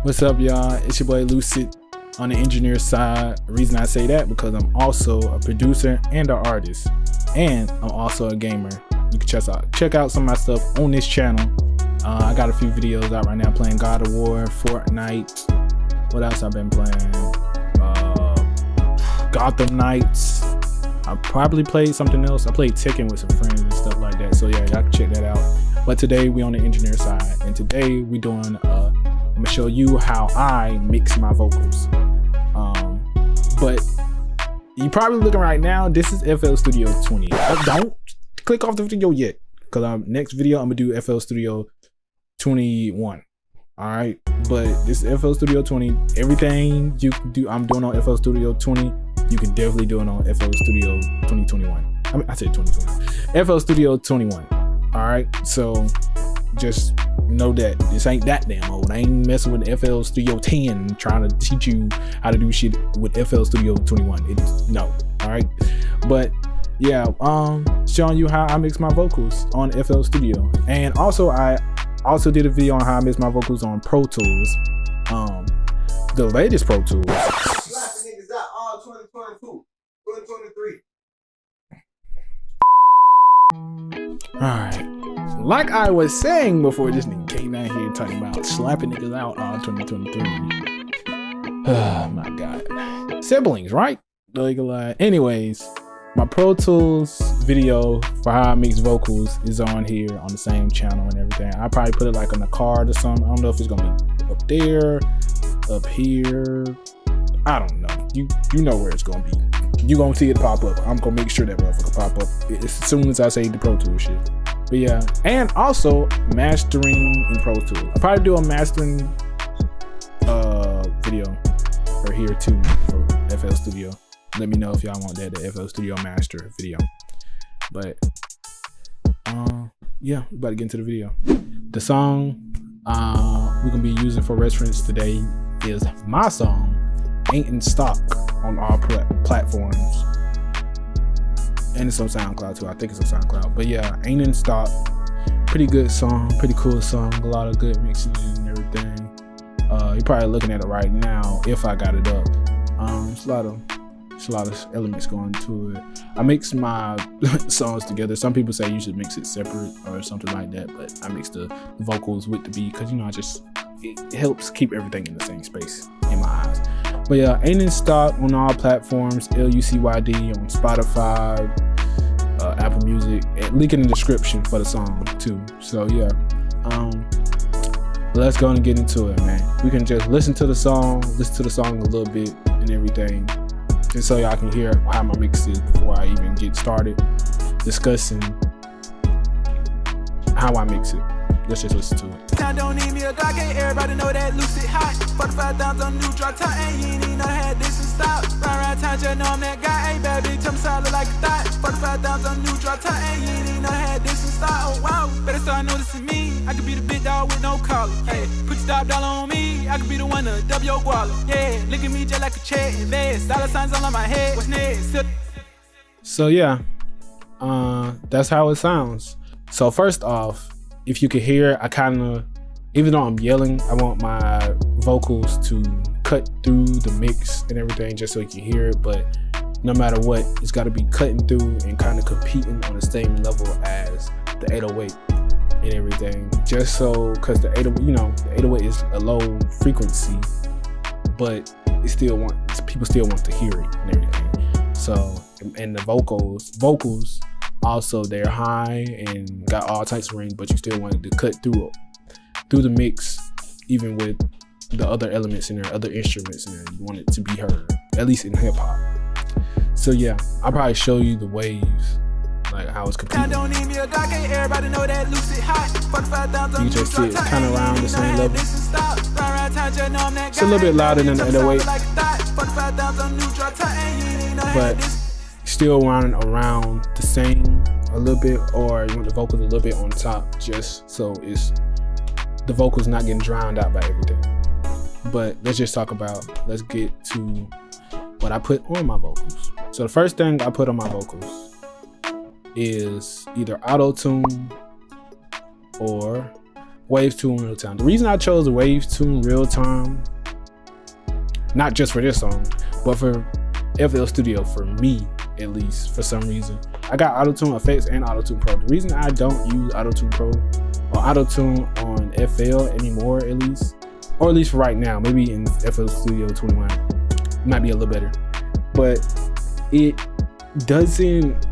What's up, y'all? It's your boy Lucid on the engineer side. The reason I say that because I'm also a producer and an artist, and I'm also a gamer. You can check out some of my stuff on this channel. I got a few videos out right now playing God of War, Fortnite. What else I've been playing? Gotham Knights. I probably played something else. I played Tekken with some friends and stuff like that. So yeah, y'all can check that out. But today we on the engineer side, and today we doing I'm gonna show you how I mix my vocals. But you probably looking right now, this is FL Studio 20. Don't click off the video yet, because next video I'm gonna do FL Studio 21. All right, but this is FL Studio 20. Everything you can do, I'm doing on FL Studio 20. You can definitely do it on FL Studio 2021. I said 2020. FL Studio 21. All right, so just know that this ain't that damn old. I ain't messing with FL Studio 10 trying to teach you how to do shit with FL Studio 21. No. All right, but yeah, showing you how I mix my vocals on FL Studio, and also I also did a video on how I mix my vocals on Pro Tools, the latest Pro Tools. Niggas out all 2022, 2023. All right, like I was saying before, this nigga came out here talking about slapping niggas out all 2023. Oh my god, siblings, right? Like, anyways, my Pro Tools video for how I mix vocals is on here on the same channel and everything. I probably put it like on the card or something. I don't know if it's gonna be up there, up here. I don't know. You know where it's gonna be. You gonna see it pop up. I'm gonna make sure that motherfucker pop up as soon as I say the Pro Tools shit. But yeah, and also mastering in Pro Tools. I'll probably do a mastering video for here too for FL Studio. Let me know if y'all want that, the FL Studio master video. But yeah, we're about to get into the video. The song we're gonna be using for reference today is my song, Ain't in Stock, on all platforms, and it's on SoundCloud too. I think it's on SoundCloud. But yeah, Ain't in Stock, pretty good song, pretty cool song, a lot of good mixing and everything. You're probably looking at it right now if I got it up. It's a lot of elements going to it. I mix my songs together. Some people say you should mix it separate or something like that, but I mix the vocals with the beat because, you know, it helps keep everything in the same space in my eyes. But yeah, Ain't in Stock on all platforms, LUCYD on Spotify, Apple Music, and link in the description for the song too. So yeah, let's go and get into it, man. We can just listen to the song a little bit and everything, just so y'all can hear how my mix is before I even get started discussing how I mix it. Let's just listen to it. Now don't need me a Glock, ain't everybody know that Lucid hot. 45,000 on new drop top, and you ain't even know had this and stop. Round town, just know I'm that guy, ain't bad bitch, I'm solid like a thought. 45,000 on new drop top, and you ain't even know had this and stop. Oh wow, better start noticing me. I could be the big dog with no collar. Hey, put your top dollar on me, I could be the one to double your guala. Yeah, look at me just like a check, invest. Dollar signs all on my head, what's next? So yeah, that's how it sounds. So first off, if you can hear, I kind of, even though I'm yelling, I want my vocals to cut through the mix and everything just so you can hear it. But no matter what, it's got to be cutting through and kind of competing on the same level as the 808 and everything. Just so, because the 808, you know, the 808 is a low frequency, but people still want to hear it and everything. So, and the vocals also, they're high and got all types of range, but you still wanted to cut through the mix, even with the other elements in there, other instruments in there. You want it to be heard, at least in hip hop. So yeah, I'll probably show you the waves, like how it's competing. You just see it's kind of around the same level. It's a little bit louder than the 808, but still running around the same a little bit, or you want the vocals a little bit on top, just so the vocals not getting drowned out by everything. But let's get to what I put on my vocals. So the first thing I put on my vocals is either Autotune or Waves Tune Real Time. The reason I chose the Waves Tune Real Time, not just for this song, but for FL Studio, for me at least, for some reason. I got Autotune Effects and Autotune Pro. The reason I don't use Autotune Pro or Autotune on FL anymore, at least, or at least for right now, maybe in FL Studio 21, it might be a little better, but it doesn't,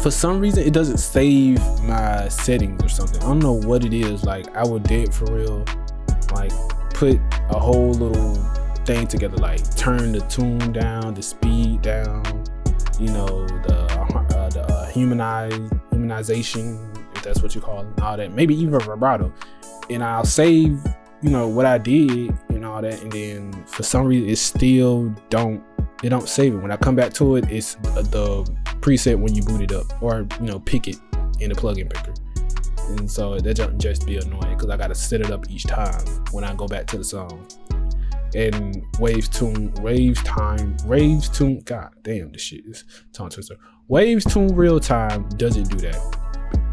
for some reason, it doesn't save my settings or something. I don't know what it is. Like, I would dead for real, like, put a whole little thing together, like turn the tune down, the speed down, you know, the humanization, if that's what you call it, and all that, maybe even vibrato, and I'll save, you know, what I did and all that, and then for some reason it still don't save it. When I come back to it, it's the preset when you boot it up, or, you know, pick it in the plugin picker, and so that just be annoying because I gotta set it up each time when I go back to the song. And Waves Tune, god damn, this shit is tongue twister. Waves Tune Real Time doesn't do that,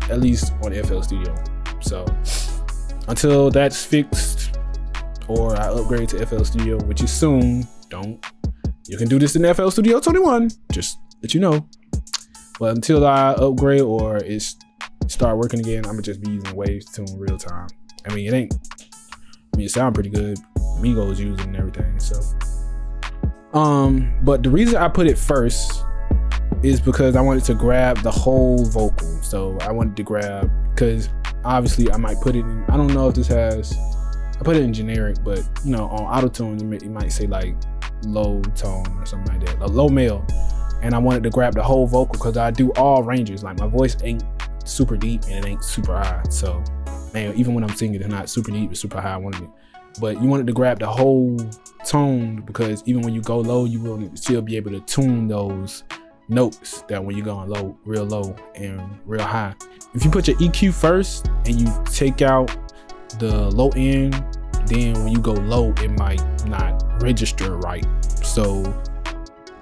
at least on FL Studio. So until that's fixed, or I upgrade to FL Studio, which is soon, you can do this in FL Studio 21, just let you know. But until I upgrade or it's start working again, I'm gonna just be using Waves Tune Real Time. I mean, it sound pretty good. Migos using and everything. So, but the reason I put it first is because I wanted to grab the whole vocal. So I wanted to grab, because obviously I might put it in, I don't know if this has, I put it in generic, but you know, on Autotune, you might say like low tone or something like that, a low male. And I wanted to grab the whole vocal because I do all ranges. Like, my voice ain't super deep and it ain't super high. So, man, even when I'm singing, it's not super deep, it's super high. I wanted it. But you wanted to grab the whole tone, because even when you go low, you will still be able to tune those notes that when you're going low, real low and real high. If you put your EQ first and you take out the low end, then when you go low, it might not register right. So,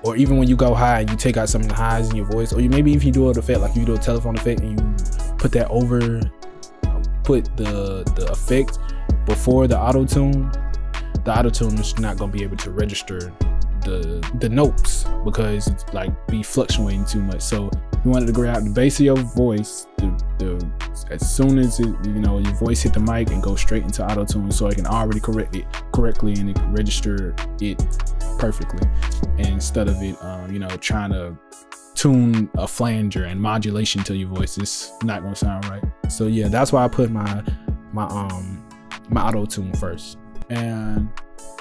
or even when you go high and you take out some of the highs in your voice, or maybe if you do an effect, like you do a telephone effect and you put that over, put the effect before the auto-tune is not going to be able to register the notes, because it's like be fluctuating too much. So you wanted to grab the bass of your voice, as soon as it, you know, your voice hit the mic, and go straight into auto-tune, so it can already correct it correctly and it can register it perfectly, and instead of it you know, trying to tune a flanger and modulation to your voice, it's not going to sound right. So yeah, that's why I put my auto tune first. And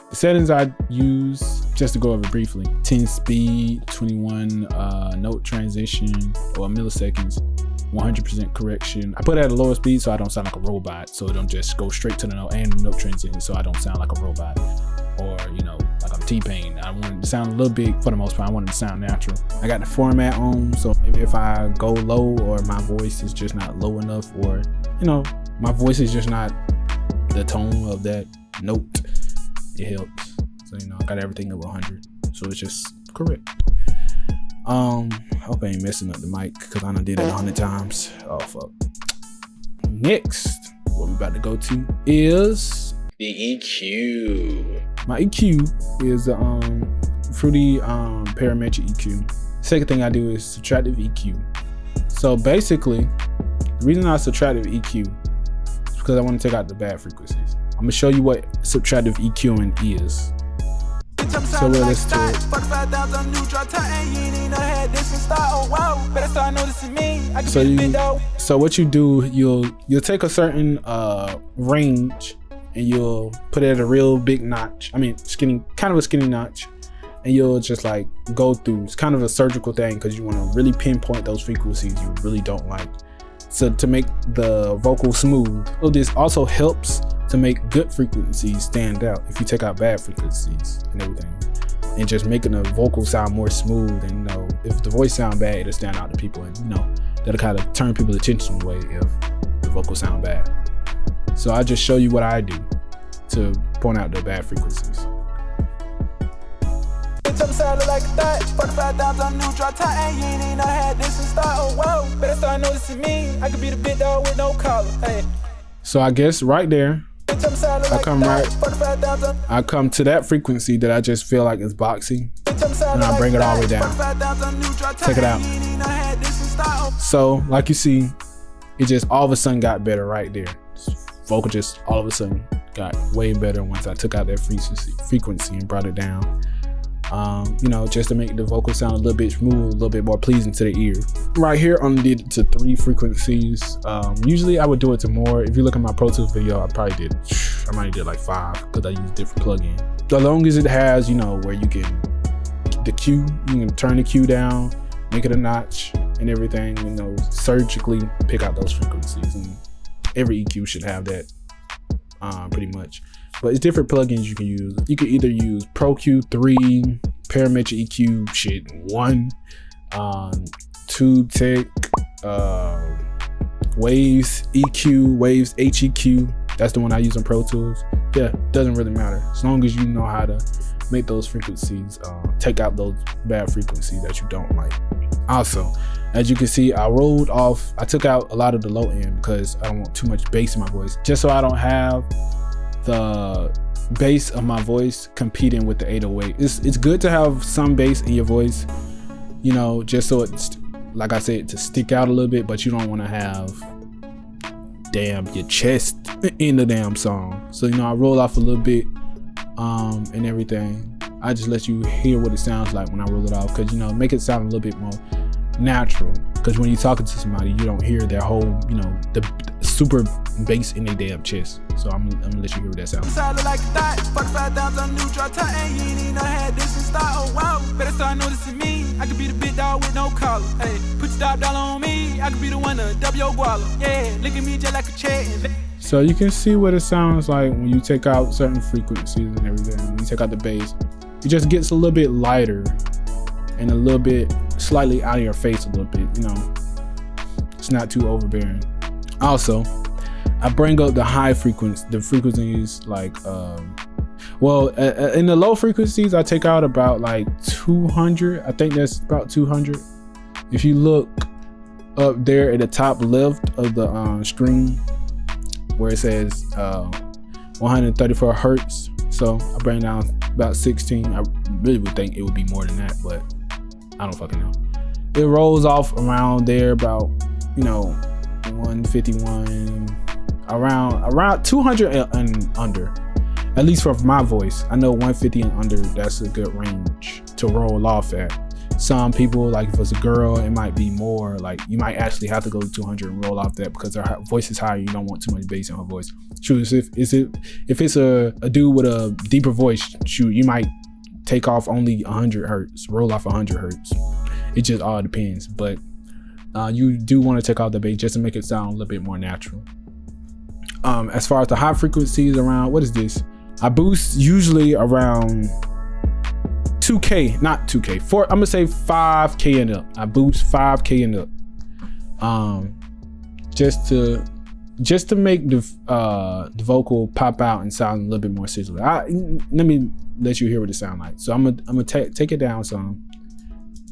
the settings I use, just to go over briefly: 10 speed, 21 note transition or milliseconds, 100% correction. I put it at a lower speed so I don't sound like a robot, so it don't just go straight to the note, and note transition so I don't sound like a robot, or, you know, like I'm T-Pain. I want it to sound a little big. For the most part, I want it to sound natural. I got the format on, so maybe if I go low, or my voice is just not low enough, or, you know, my voice is just not the tone of that note, it helps. So, you know, I got everything up 100, so it's just correct. I hope I ain't messing up the mic, because I done did it 100 times. Oh fuck. Next, what we're about to go to is the EQ. My EQ is the Fruity parametric EQ. Second thing I do is subtractive EQ. So basically, the reason I subtractive EQ is because I want to take out the bad frequencies. I'm gonna show you what subtractive EQing is. So let's do it. So what you do, you'll take a certain range and you'll put it at a real big notch. I mean, kind of a skinny notch, and you'll just like go through. It's kind of a surgical thing, because you want to really pinpoint those frequencies you really don't like, so to make the vocal smooth. So this also helps to make good frequencies stand out if you take out bad frequencies and everything, and just making the vocal sound more smooth. And, you know, if the voice sound bad, it'll stand out to people, and, you know, that'll kind of turn people's attention away if the vocal sound bad. So I just show you what I do to point out the bad frequencies. Like that, 45,000 on new drop top, and you ain't even know I had this and start. Oh wow, better start noticing me. I could be the big dog with no collar. Hey. So I guess right there, I come to that frequency that I just feel like is boxy, and I bring it all the way down. Check it out. So like you see, it just all of a sudden got better right there. Vocal just all of a sudden got way better once I took out that frequency and brought it down. You know, just to make the vocal sound a little bit smooth, a little bit more pleasing to the ear. Right here, I only did it to 3 frequencies. Usually I would do it to more. If you look at my Pro Tools video, I might have did like 5 because I use different plugins. The long as it has, you know, where you can, the Q, you can turn the Q down, make it a notch and everything, you know, surgically pick out those frequencies. And every EQ should have that, pretty much. But it's different plugins you can use. You can either use Pro Q3, Parametric EQ 1, Tube Tech, Waves EQ, Waves HEQ. That's the one I use on Pro Tools. Yeah, doesn't really matter as long as you know how to make those frequencies, take out those bad frequencies that you don't like. Also, as you can see, I took out a lot of the low end because I don't want too much bass in my voice, just so I don't have the bass of my voice competing with the 808. It's good to have some bass in your voice, you know, just so it's, like I said, to stick out a little bit, but you don't want to have your chest in the damn song. So, you know, I roll off a little bit and everything. I just let you hear what it sounds like when I roll it off, because, you know, make it sound a little bit more natural, because when you're talking to somebody, you don't hear their whole, you know, the super bass in their damn chest. So I'm gonna let you hear what that sounds like. Better start noticing me. I could be the big dog with no collar. Hey, put your $1 on me. I could be the one to double your guala. Yeah, look at me just like a check. So you can see what it sounds like when you take out certain frequencies and everything. When you take out the bass, it just gets a little bit lighter and a little bit slightly out of your face a little bit, you know. It's not too overbearing. Also, I bring up the high frequency, the frequencies like, in the low frequencies, I take out about like 200. I think that's about 200. If you look up there at the top left of the screen where it says 134 hertz. So I bring down about 16. I really would think it would be more than that, but I don't fucking know. It rolls off around there about, you know, 151, around 200 and under. At least for my voice, I know 150 and under, that's a good range to roll off at. Some people, like if it's a girl, it might be more, like you might actually have to go to 200 and roll off that because her voice is higher. You don't want too much bass in her voice. True, if it's a dude with a deeper voice, shoot, you might take off only 100 hertz, roll off 100 hertz. It just all depends, but you do want to take out the bass just to make it sound a little bit more natural. As far as the high frequencies around, what is this? I boost usually around 2K, not 2K, I'm gonna say 5K and up. I boost 5K and up. Just to make the vocal pop out and sound a little bit more sizzling. Let me let you hear what it sounds like. So I'm gonna take it down some.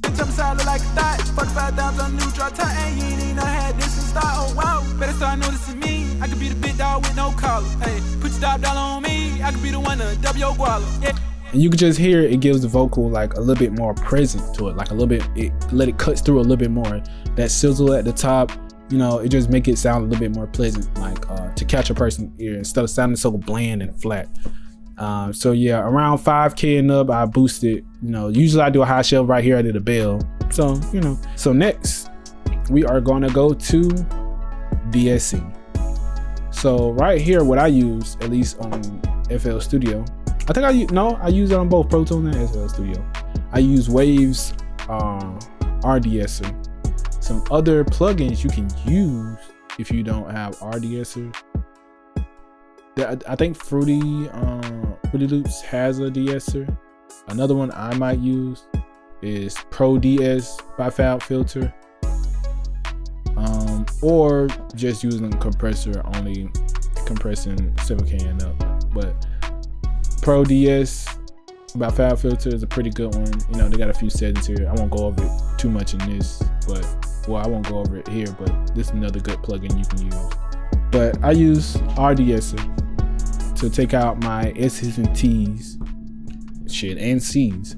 Like a thought, 45,000 new drop top, and you ain't even had this and start. Oh wow, better start noticing me. I could be the big dog with no collar. Hey, put your $1 on me. I could be the one to double your guala. Yeah. And you can just hear it gives the vocal like a little bit more presence to it, like a little bit, let it cut through a little bit more. That sizzle at the top, you know, it just make it sound a little bit more pleasant, like to catch a person's ear instead of sounding so bland and flat. So yeah, around 5K and up, I boost it. You know, usually I do a high shelf right here. I did a bell. So, you know, so next we are gonna go to DSing. So right here, what I use, at least on FL Studio, I think I use it on both Pro Tools and FL Studio. I use Waves RDSer. Some other plugins you can use if you don't have RDSer. I think Fruity Loops has a de-esser. Another one I might use is Pro DS by FabFilter, or just using Compressor, only compressing 7K and up. But Pro DS by FabFilter is a pretty good one. You know, they got a few settings here. I won't go over it too much in this, but I won't go over it here, but this is another good plugin you can use. but I use RDSer to take out my S's and T's, shit, and C's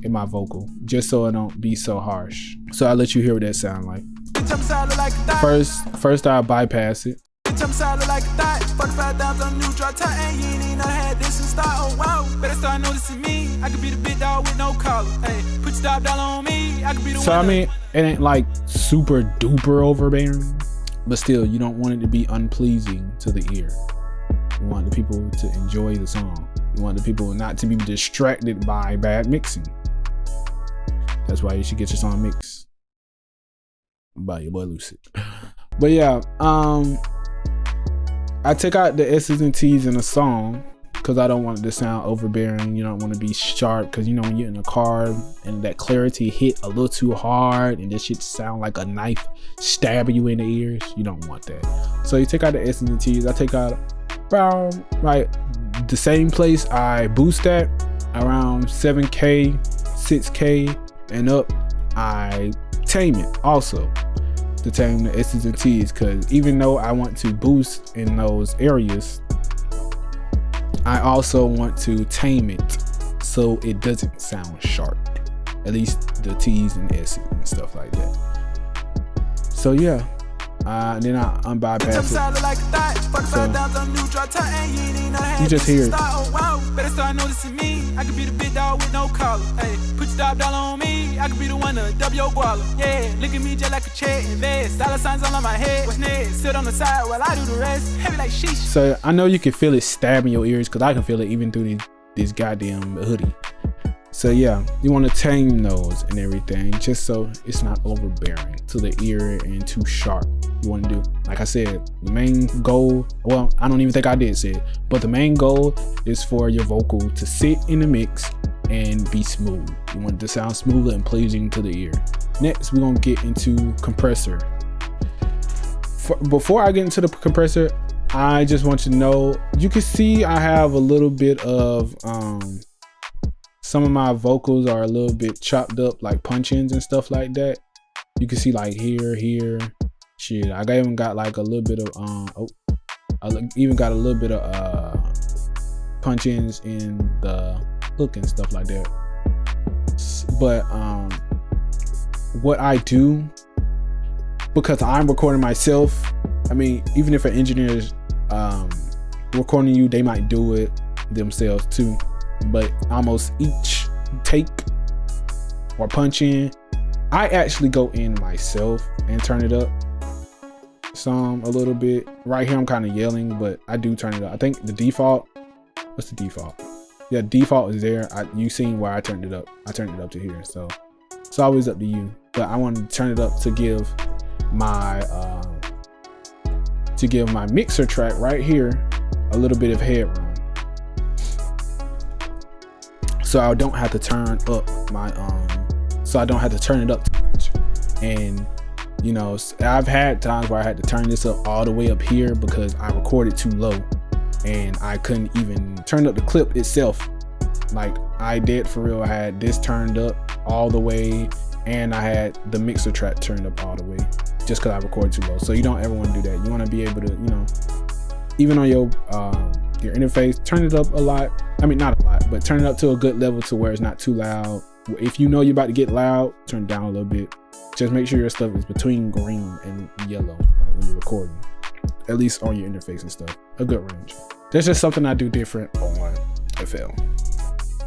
in my vocal, just so it don't be so harsh. So I'll let you hear what that sound like. First I'll bypass it. So I mean, it ain't like super duper overbearing, but still, you don't want it to be unpleasing to the ear. You want the people to enjoy the song. You want the people not to be distracted by bad mixing. That's why you should get your song mixed by your boy Lucid. But yeah, I take out the S's and T's in a song because I don't want it to sound overbearing. You don't want to be sharp, because you know when you're in a car and that clarity hit a little too hard and this shit sound like a knife stabbing you in the ears. You don't want that. So you take out the S's and T's. I take out around like the same place I boost at, around 7K, 6K and up. I tame it also to tame the S's and T's, because even though I want to boost in those areas, I also want to tame it so it doesn't sound sharp, at least the T's and S's and stuff like that. So yeah, then I unbypass it. So you just hear it. Better start noticing me. I could be the big dog with no collar. Hey, put your $1 on me. I could be the one to double your guala. Yeah, look at me just like a check and vest. Dollar signs all on my head. What's next? Sit on the side while I do the rest. Heavy like sheesh. So I know you can feel it stabbing your ears, because I can feel it even through this goddamn hoodie. So yeah, you want to tame those and everything, just so it's not overbearing to the ear and too sharp. You want to do, like I said, the main goal, well, I don't even think I did say it, but the main goal is for your vocal to sit in the mix and be smooth. You want it to sound smoother and pleasing to the ear. Next, we're gonna get into compressor. Before I get into the compressor, I just want you to know, you can see I have a little bit of some of my vocals are a little bit chopped up, like punch-ins and stuff like that. You can see like here, shit. I even got like a little bit of I even got a little bit of punch-ins in the hook and stuff like that. But what I do, because I'm recording myself, I mean, even if an engineer is recording you, they might do it themselves too. But almost each take or punch in, I actually go in myself and turn it up some a little bit. Right here I'm kind of yelling, but I do turn it up. I think the default, what's the default? Yeah, default is there. You seen where I turned it up. I turned it up to here, so it's always up to you. But I want to turn it up to give my mixer track right here a little bit of headroom, so I don't have to turn up my so I don't have to turn it up too much. And you know, I've had times where I had to turn this up all the way up here because I recorded too low and I couldn't even turn up the clip itself. Like I did for real. I had this turned up all the way and I had the mixer track turned up all the way, just because I recorded too low. So you don't ever want to do that. You want to be able to, you know, even on your interface, turn it up a lot. I mean, not a lot, but turn it up to a good level to where it's not too loud. If you know you're about to get loud, turn it down a little bit. Just make sure your stuff is between green and yellow, like when you're recording, at least on your interface and stuff. A good range. That's just something I do different on FL.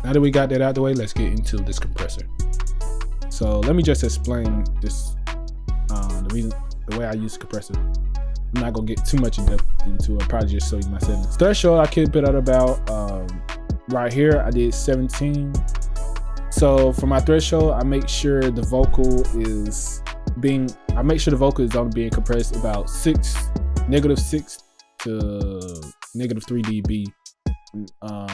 Now that we got that out the way, let's get into this compressor. So let me just explain this, the way I use the compressor. I'm not gonna get too much in depth into it. I'll probably just show you my settings. Threshold, I keep it at about right here. I did 17. So for my threshold, I make sure the vocal is only being compressed about -6 to -3 dB.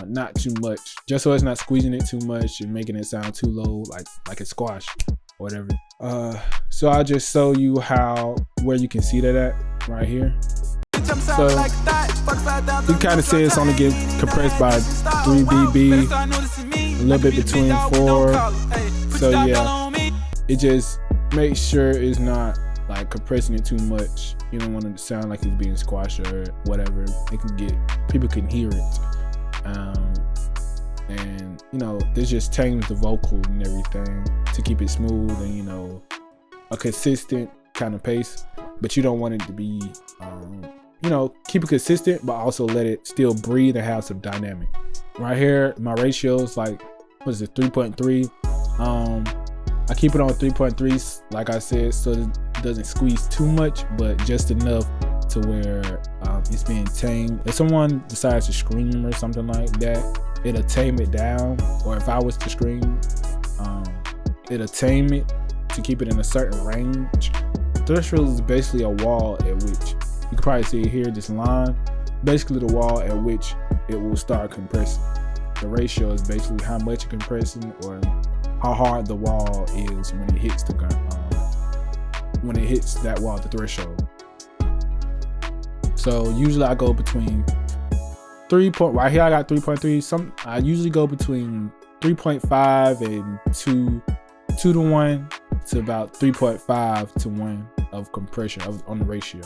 Not too much, just so it's not squeezing it too much and making it sound too low, like it's squash or whatever. So I'll just show you where you can see that at right here. So you kind of see it's only getting compressed by 3 dB, a little bit between 4. So yeah, it just makes sure it's not like compressing it too much. You don't want it to sound like it's being squashed or whatever. It can get, people can hear it. And you know, this just tames the vocal and everything to keep it smooth and, you know, a consistent kind of pace. But you don't want it to be, you know, keep it consistent, but also let it still breathe and have some dynamic. Right here, my ratio is like, what is it, 3.3. I keep it on 3.3, like I said, so it doesn't squeeze too much, but just enough to where it's being tamed. If someone decides to scream or something like that, it'll tame it down. Or if I was to scream, it'll tame it to keep it in a certain range. Threshold is basically a wall at which, you can probably see it here, this line, basically the wall at which it will start compressing. The ratio is basically how much it's compressing or how hard the wall is when it hits that wall, the threshold. So usually I go between right here I got 3.3. I usually go between 3.5 and 2 to 1 to about 3.5 to 1 of compression on the ratio.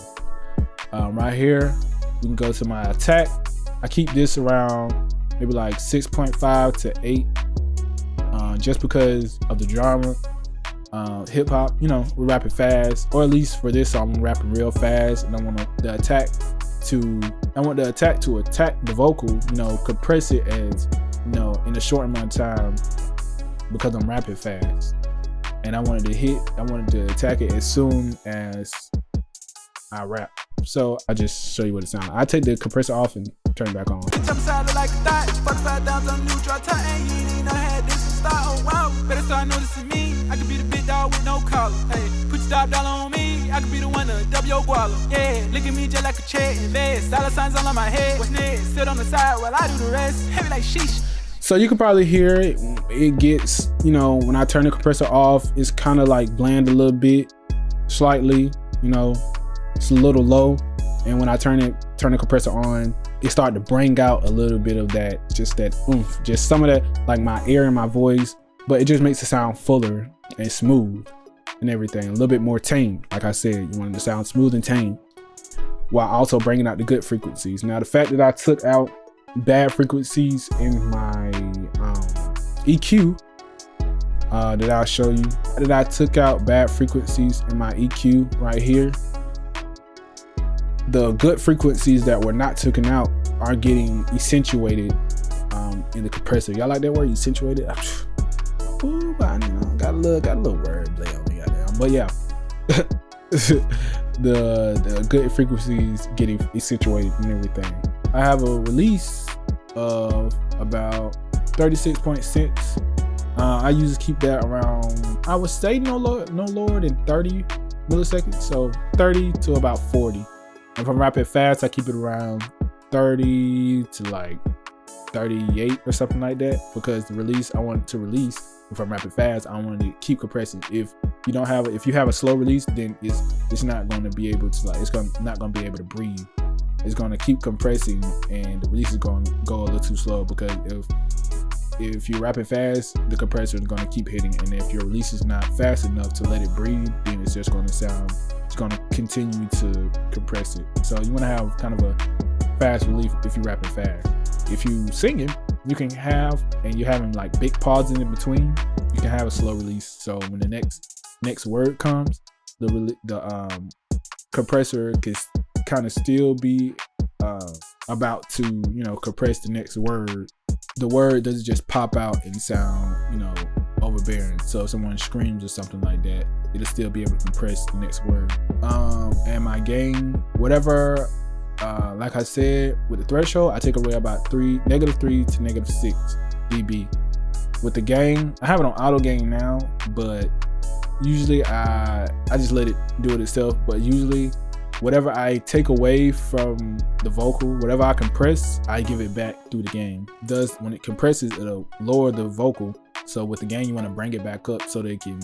Right here we can go to my attack. I keep this around maybe like 6.5 to 8, just because of the genre. Hip hop, you know, we're rapping fast, or at least for this song I'm rapping real fast, and I want the attack to attack the vocal, you know, compress it as, you know, in a short amount of time because I'm rapping fast. And I wanted to attack it as soon as I rap. So I just show you what it sounds like. I take the compressor off and turn it back on. Better start noticing me. I could be the big dog with no collar. Hey, put your $5 on me. I could be the one to double your guala. Yeah, look at me just like a check. Invest. Dollar signs all on my head. What's next? Sit on the side while I do the rest. Heavy like sheesh. So you can probably hear it. It gets, you know, when I turn the compressor off, it's kind of like bland a little bit, slightly. You know, it's a little low. And when I turn the compressor on, it started to bring out a little bit of that, just that oomph, just some of that, like my air in my voice. But it just makes it sound fuller and smooth and everything. A little bit more tame. Like I said, you want it to sound smooth and tame while also bringing out the good frequencies. Now, the fact that I took out bad frequencies in my EQ, that I'll show you, that I took out bad frequencies in my EQ right here. The good frequencies that were not taken out are getting accentuated in the compressor. Y'all like that word, accentuated? Ooh, I know, got a little word play on me, goddamn. But yeah, the good frequencies getting accentuated and everything. I have a release of about 36.6. I usually keep that around, I would say no lower than 30 milliseconds, so 30 to about 40. If I'm rapping fast, I keep it around 30 to like 38 or something like that, because the release I want to release, if I'm rapping fast, I want to keep compressing. If you have a slow release, then it's not going to be able to, like, not going to be able to breathe. It's going to keep compressing and the release is going to go a little too slow, because if you're rapping fast, the compressor is going to keep hitting, and if your release is not fast enough to let it breathe, then it's just going to sound, it's going to continue to compress it. So you want to have kind of a fast release if you're rapping fast. If you singing, you can have, and you're having like big pauses in between, you can have a slow release. So when the next word comes, the compressor can kind of still be about to, you know, compress the next word. The word doesn't just pop out and sound, you know, overbearing. So if someone screams or something like that, it'll still be able to compress the next word. And my gain, whatever, like I said, with the threshold, I take away about -3 to -6 dB. With the gain, I have it on auto gain now, but usually I just let it do it itself. But usually whatever I take away from the vocal, whatever I compress, I give it back through the gain. Thus, when it compresses, it'll lower the vocal. So with the gain, you want to bring it back up so you can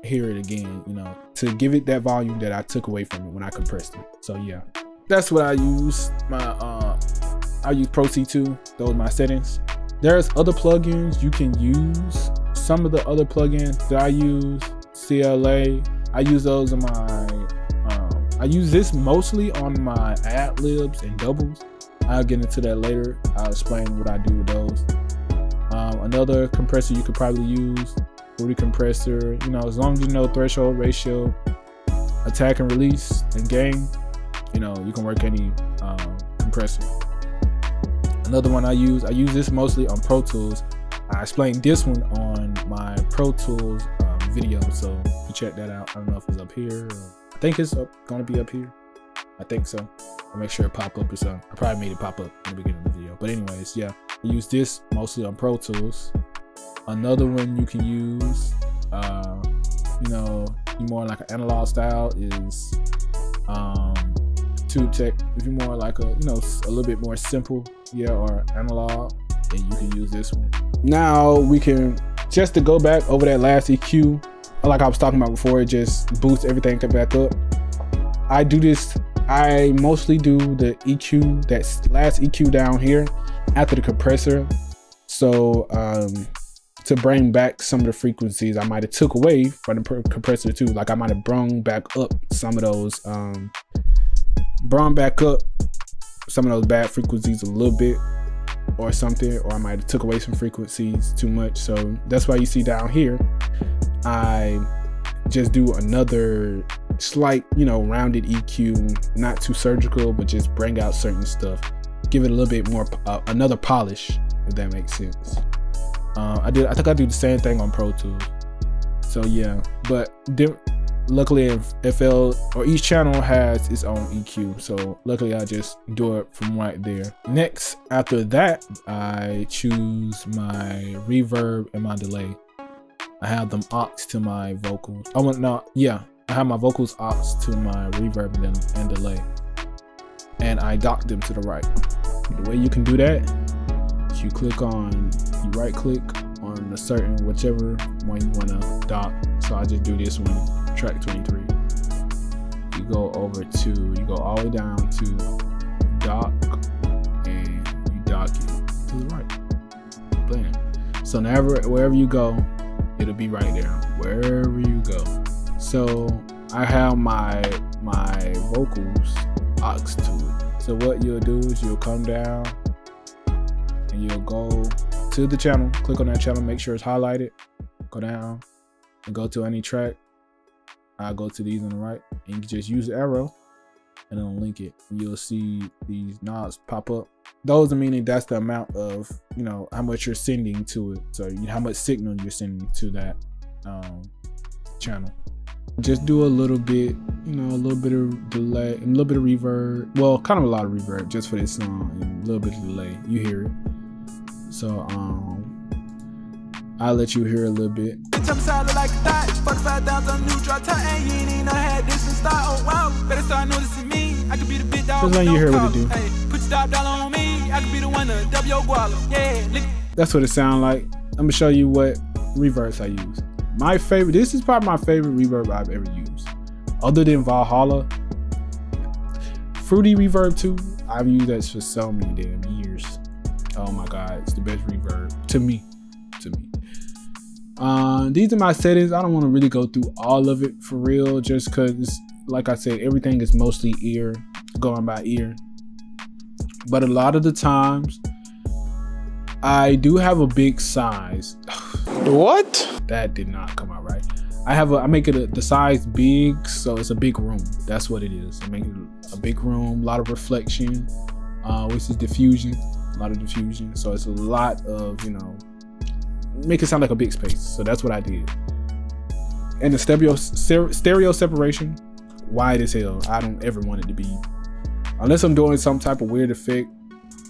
hear it again, you know, to give it that volume that I took away from it when I compressed it. So yeah, that's what I use. I use Pro C2. Those are my settings. There's other plugins you can use. Some of the other plugins that I use, CLA, I use those in my, I use this mostly on my Adlibs and doubles. I'll get into that later. I'll explain what I do with those. Another compressor you could probably use, Fruity compressor, you know, as long as you know threshold, ratio, attack and release, and gain, you know, you can work any compressor. Another one I use this mostly on Pro Tools. I explained this one on my Pro Tools video, so you check that out. I don't know if it's up here, or I think it's gonna be up here. I think so. I'll make sure it pop up or something. I probably made it pop up in the beginning of the video. But anyways, yeah, I use this mostly on Pro Tools. Another one you can use, you know, more like an analog style is Tube Tech. If you're more like a, you know, a little bit more simple, yeah, or analog, then you can use this one. Now we can, just to go back over that last EQ, like I was talking about before, it just boosts everything back up. I do this, I mostly do the EQ, that last EQ down here after the compressor. So to bring back some of the frequencies I might have took away from the compressor too. Like I might have brung back up some of those, bad frequencies a little bit or something, or I might have took away some frequencies too much. So that's why you see down here, I just do another slight, you know, rounded EQ, not too surgical, but just bring out certain stuff, give it a little bit more, another polish, if that makes sense. I think I do the same thing on Pro Tools. So yeah, but luckily FL, or each channel has its own EQ. So luckily I just do it from right there. Next, after that, I choose my reverb and my delay. I have them aux to my vocals. I have my vocals aux to my reverb and delay. And I dock them to the right. The way you can do that, you right click on a certain, whichever one you wanna dock. So I just do this one, track 23. You go all the way down to dock, and you dock it to the right. Bam. So wherever you go, it'll be right there, wherever you go. So I have my vocals aux to it. So what you'll do is you'll come down and you'll go to the channel, click on that channel, make sure it's highlighted, go down and go to any track. I'll go to these on the right, and you can just use the arrow and then link it. You'll see these knobs pop up. Those are meaning that's the amount of, you know, how much you're sending to it. So how much signal you're sending to that channel. Just do a little bit, you know, a little bit of delay and a little bit of reverb. Well, kind of a lot of reverb just for this song, and a little bit of delay. You hear it. So I'll let you hear a little bit. Like that, 45,000 new drop top, and you ain't even know I had this in style. Oh wow, better start noticing me. I could be the big dog. Just letting you hear what it do. Hey, put your top dollar on me. I could be the one to double your guala. Yeah. That's what it sounds like. I'm gonna show you what reverbs I use. My favorite. This is probably my favorite reverb I've ever used, other than Valhalla. Fruity Reverb too. I've used that for so many damn years. Oh my god, it's the best reverb to me. These are my settings. I don't want to really go through all of it for real, just because, like I said, everything is mostly going by ear. But a lot of the times, I do have a big size. What? That did not come out right. I make it the size big, so it's a big room. That's what it is. I make it a big room, a lot of reflection, which is diffusion, a lot of diffusion. So it's a lot of, you know, make it sound like a big space. So that's what I did. And the stereo separation, wide as hell. I don't ever want it to be, unless I'm doing some type of weird effect,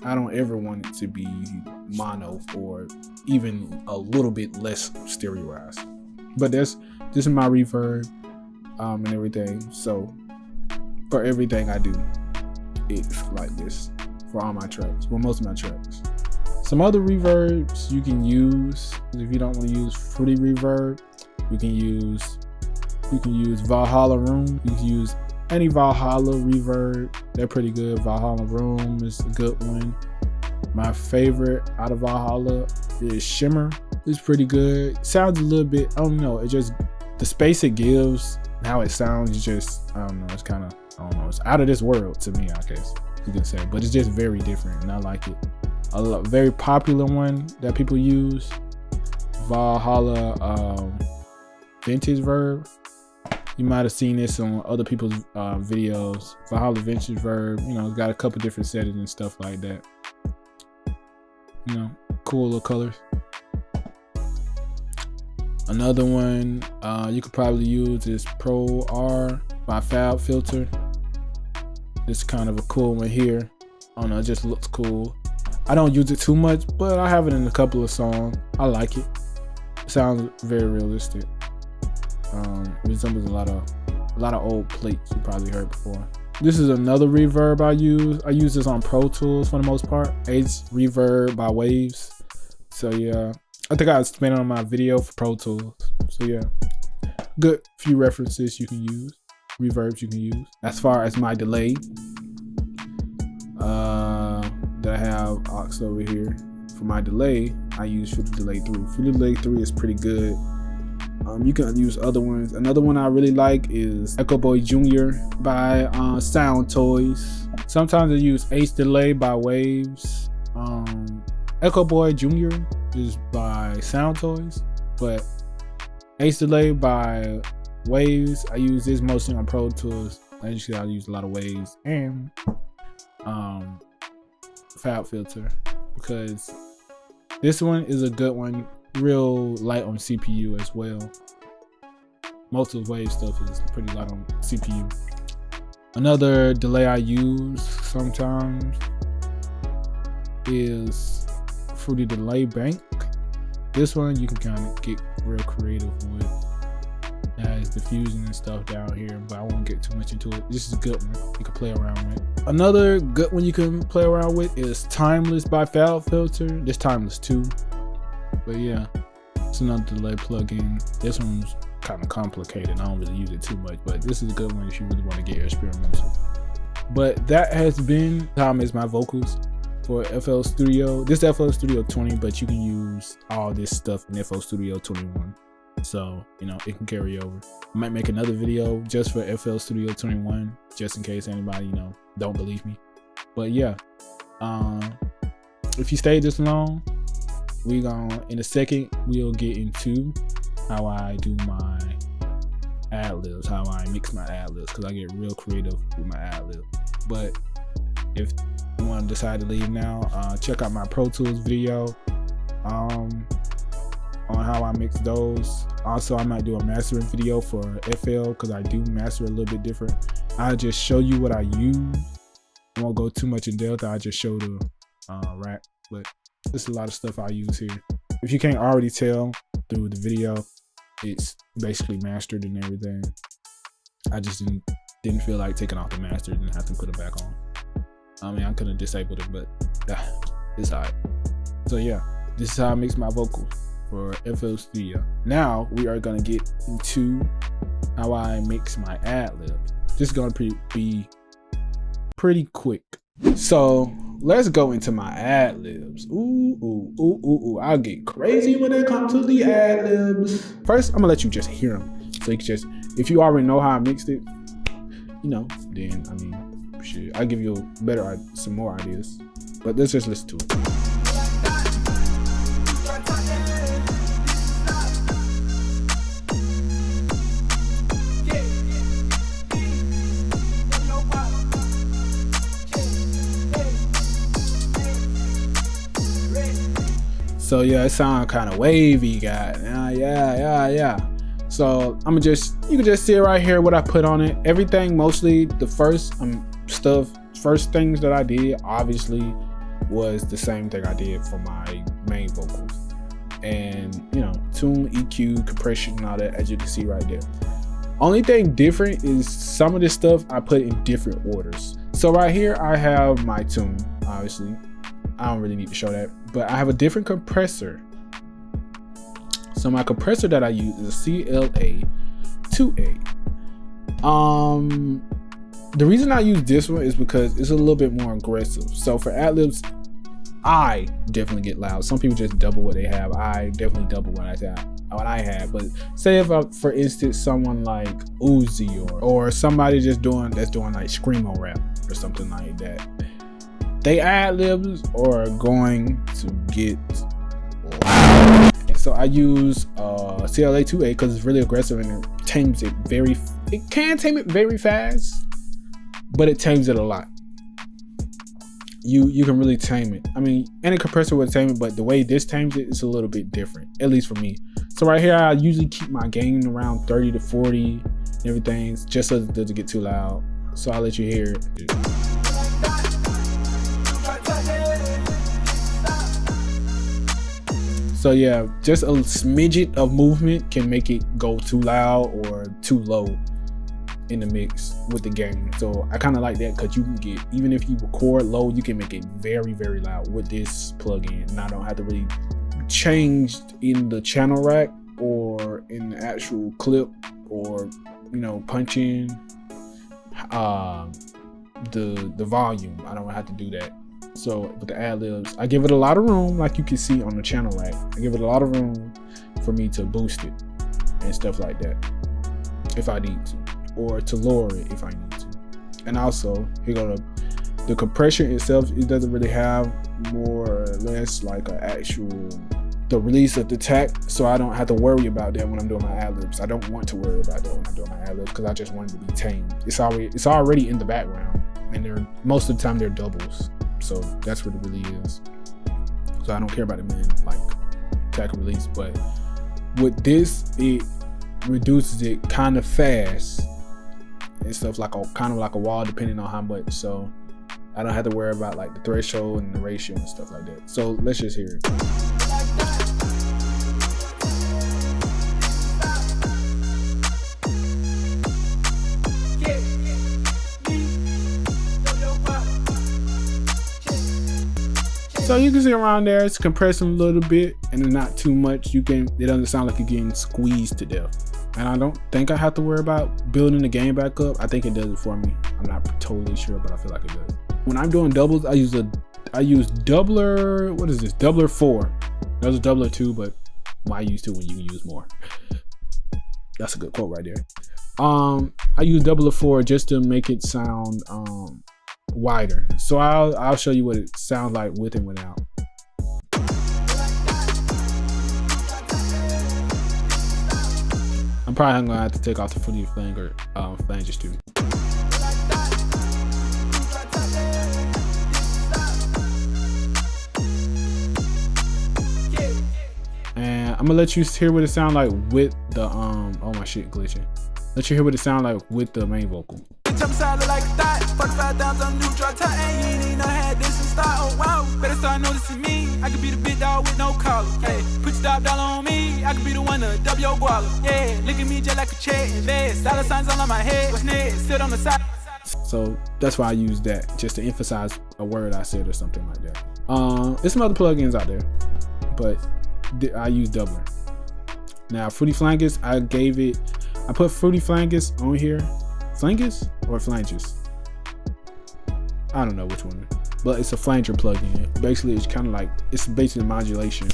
I don't ever want it to be mono or even a little bit less stereoized. But this is my reverb and everything. So for everything I do, it's like this for all my tracks. Well, most of my tracks. Some other reverbs you can use, if you don't want to use Fruity Reverb, you can use Valhalla Room. You can use any Valhalla reverb. They're pretty good. Valhalla Room is a good one. My favorite out of Valhalla is Shimmer. It's pretty good. Sounds a little bit, I don't know, it just, the space it gives how it sounds is just, I don't know, it's kind of, I don't know, it's out of this world to me, I guess you can say, but it's just very different and I like it. A very popular one that people use, Valhalla Vintage Verb. You might have seen this on other people's videos. Valhalla Vintage Verb, you know, it's got a couple different settings and stuff like that. You know, cool little colors. Another one you could probably use is Pro R by Fab Filter. It's kind of a cool one here. I don't know, it just looks cool. I don't use it too much, but I have it in a couple of songs. I like it. It sounds very realistic. It resembles a lot of old plates you probably heard before. This is another reverb I use. I use this on Pro Tools for the most part. It's Reverb by Waves. So yeah, I think I spent it on my video for Pro Tools. So yeah, good few references you can use, reverbs you can use. As far as my delay, that I have aux over here. For my delay, I use Filter Delay 3. Filter Delay 3 is pretty good. You can use other ones. Another one I really like is Echo Boy Jr. by Sound Toys. Sometimes I use Ace Delay by Waves. Echo Boy Jr. is by Sound Toys, but Ace Delay by Waves, I use this mostly on Pro Tools. As you see, I use a lot of Waves and Fab Filter, because this one is a good one, real light on CPU as well. Most of the Wave stuff is pretty light on CPU. Another delay I use sometimes is Fruity Delay Bank. This one you can kind of get real creative with. It has diffusion and stuff down here, but I won't get too much into it. This is a good one you can play around with. Another good one you can play around with is Timeless by Fab Filter. This Timeless too, but yeah, it's another delay plugin. This one's kind of complicated. I don't really use it too much, but this is a good one if you really want to get experimental. But that has been how I mix my vocals for FL Studio. This is FL Studio 20, but you can use all this stuff in FL Studio 21. So, you know, it can carry over. I might make another video just for FL Studio 21, just in case anybody, you know, don't believe me. But yeah, if you stayed this long, we gonna, in a second, we'll get into how I do my ad-libs, how I mix my ad-libs, because I get real creative with my ad-libs. But if you want to decide to leave now, check out my Pro Tools video on how I mix those. Also, I might do a mastering video for FL, because I do master a little bit different. I'll just show you what I use. I won't go too much in depth. I'll just show the rack, but there's a lot of stuff I use here. If you can't already tell through the video, it's basically mastered and everything. I just didn't feel like taking off the master and have to put it back on. I mean, I could have disabled it, but it's alright. So yeah, this is how I mix my vocals for FL Studio. Now we are gonna get into how I mix my ad-libs. This is gonna be pretty quick. So let's go into my ad-libs. Ooh, I'll get crazy when it comes to the ad-libs. First, I'm gonna let you just hear them. So you can just, if you already know how I mixed it, you know, then I mean, shit, I'll give you some more ideas. But let's just listen to it. So yeah, it sounds kind of wavy, guys. Yeah. So you can just see right here what I put on it. Everything, mostly the first things that I did, obviously, was the same thing I did for my main vocals. And you know, tune, EQ, compression, and all that, as you can see right there. Only thing different is some of this stuff I put in different orders. So right here, I have my tune, obviously. I don't really need to show that, but I have a different compressor. So my compressor that I use is a CLA-2A. The reason I use this one is because it's a little bit more aggressive. So for ad-libs, I definitely get loud. Some people just double what they have. I definitely double what I have. what I had. But say if for instance someone like Uzi or somebody that's doing like screamo rap or something like that, they Adlibs are going to get loud. And so I use CLA2A because it's really aggressive and it tames it it can tame it very fast, but it tames it a lot. You can really tame it. I mean, any compressor would tame it, but the way this tames it is a little bit different, at least for me. So right here, I usually keep my gain around 30 to 40 and everything, just so it doesn't get too loud. So I'll let you hear it. So yeah, just a smidget of movement can make it go too loud or too low in the mix with the gain. So I kind of like that because you can get, even if you record low, you can make it very, very loud with this plugin, and I don't have to really change in the channel rack or in the actual clip or, you know, punch in the volume. I don't have to do that. So with the Adlibs, I give it a lot of room, like you can see on the channel rack. I give it a lot of room for me to boost it and stuff like that if I need to, or to lower it if I need to. And also, here go the compression itself. It doesn't really have more or less like an actual the release of the track, so I don't have to worry about that when I'm doing my Adlibs. I don't want to worry about that when I'm doing my Adlibs because I just want it to be tamed. It's already in the background, and most of the time they're doubles. So that's what it really is. So I don't care about it being like track and release, but with this, it reduces it kind of fast and stuff, like kind of like a wall, depending on how much. So I don't have to worry about like the threshold and the ratio and stuff like that. So let's just hear it. So you can see around there, it's compressing a little bit and not too much. It doesn't sound like you're getting squeezed to death. And I don't think I have to worry about building the gain back up. I think it does it for me. I'm not totally sure, but I feel like it does. When I'm doing doubles, I use doubler, what is this? Doubler 4. There's a doubler 2, but why use 2 when you can use more? That's a good quote right there. I use doubler 4 just to make it sound wider. So I'll show you what it sounds like with and without. I'm probably gonna have to take off the fruity flanges too. And I'm gonna let you hear what it sounds like with the oh my shit glitching. Let you hear what it sounds like with the main vocal. Jump solid like a thought. 45 on new draw top. And you ain't even know I had this in start. Oh wow, better start noticing me. I could be the big dog with no collar. Hey, put your top dollar on me. I could be the one to double your guala. Yeah, look at me just like a check. Invest. Dollar signs all on my head. What's next? Sit on the side. So that's why I use that, just to emphasize a word I said or something like that. There's some other plugins out there, but I use doubler. Now fruity flanges, I put fruity flanges on here. Flanges or flanges? I don't know which one, but it's a flanger plugin. Basically, it's kind of like, it's basically modulation,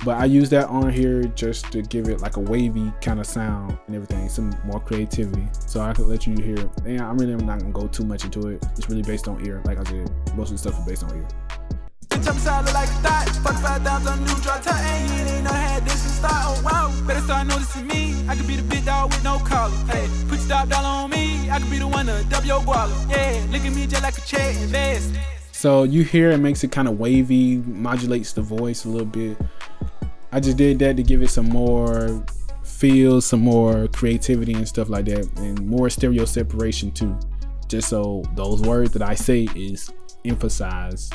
but I use that on here just to give it like a wavy kind of sound and everything, some more creativity. So I could let you hear it. And I'm not gonna go too much into it. It's really based on ear. Like I said, most of the stuff is based on ear. Jump solid like a thought. 45 on new draw top. And you ain't even know I had this in start. Oh wow, better start noticing me. I could be the big dog with no collar. Hey, put your top dollar on me. I could be the one to double your guala. Yeah, look at me just like a check. Invest. So you hear it makes it kind of wavy, modulates the voice a little bit. I just did that to give it some more feel, some more creativity and stuff like that, and more stereo separation too, just so those words that I say is emphasized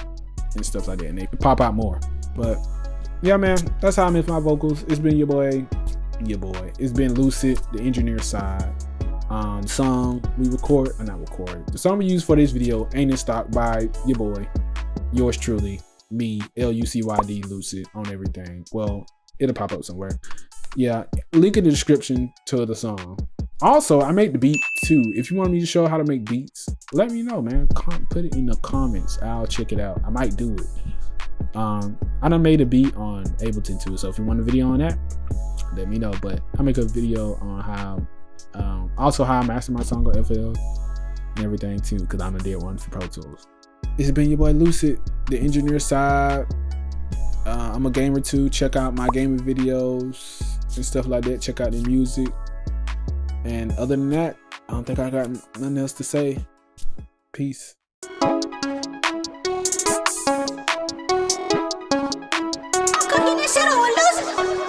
and stuff like that, and they pop out more. But yeah, man, that's how I mix my vocals. It's been your boy. It's been Lucid, the engineer side. The song we the song we use for this video ain't in stock, by your boy, yours truly, me, LUCYD Lucid, on everything. Well, it'll pop up somewhere. Yeah, link in the description to the song. Also, I make the beat too. If you want me to show how to make beats, let me know, man. Put it in the comments. I'll check it out. I might do it. I done made a beat on Ableton too, so if you want a video on that, let me know. But I make a video on how, also how I master my song on FL and everything too, because I'm a dead one for Pro Tools. This has been your boy Lucid, the engineer side. I'm a gamer too. Check out my gaming videos and stuff like that. Check out the music. And other than that, I don't think I got nothing else to say. Peace. Cooking this shit on Lucid.